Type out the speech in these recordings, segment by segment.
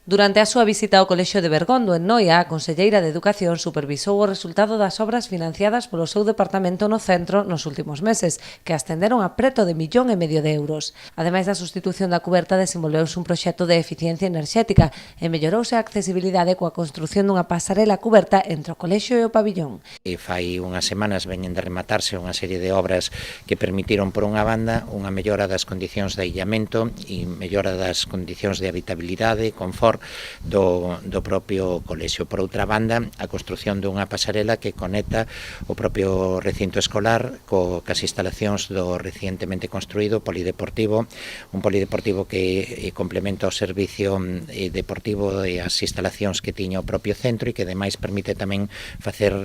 Durante a súa visita ao Colexio de Bergondo, en Noia, a conselleira de Educación supervisou o resultado das obras financiadas polo seu departamento no centro nos últimos meses, que ascenderon a preto de 1,5 millón de euros. Ademais da sustitución da cuberta, desenvolveuse un proxecto de eficiencia enerxética e mellorouse a accesibilidade coa construción dunha pasarela cuberta entre o colexio e o pabillón. E fai unhas semanas veñen de rematarse unha serie de obras que permitiron, por unha banda, unha mellora das condicións de aillamento e mellora das condicións de habitabilidade e confort do propio colexio. Por outra banda, a construción dunha pasarela que conecta o propio recinto escolar cas instalacións do recientemente construído polideportivo, un polideportivo que complementa o servicio deportivo e as instalacións que tiña o propio centro e que ademais permite tamén facer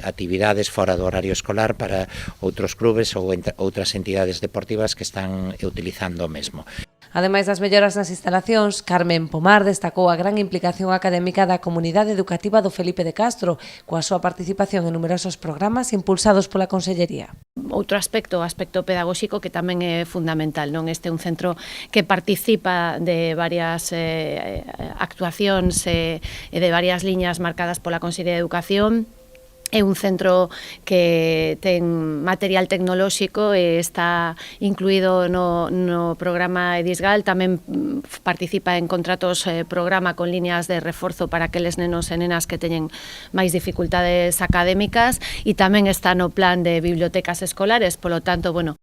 actividades fora do horario escolar para outros clubes ou outras entidades deportivas que están utilizando o mesmo. Ademais das melloras nas instalacións, Carmen Pomar destacou a gran implicación académica da comunidade educativa do Felipe de Castro, coa súa participación en numerosos programas impulsados pola Consellería. Outro aspecto, o aspecto pedagóxico, que tamén é fundamental, non? Este é un centro que participa de varias actuacións e de varias liñas marcadas pola Consellería de Educación. É un centro que ten material tecnolóxico e está incluído no programa Edisgal. Tamén participa en contratos programa con líneas de reforzo para aqueles nenos e nenas que teñen máis dificultades académicas e tamén está no plan de bibliotecas escolares. Polo tanto, bueno,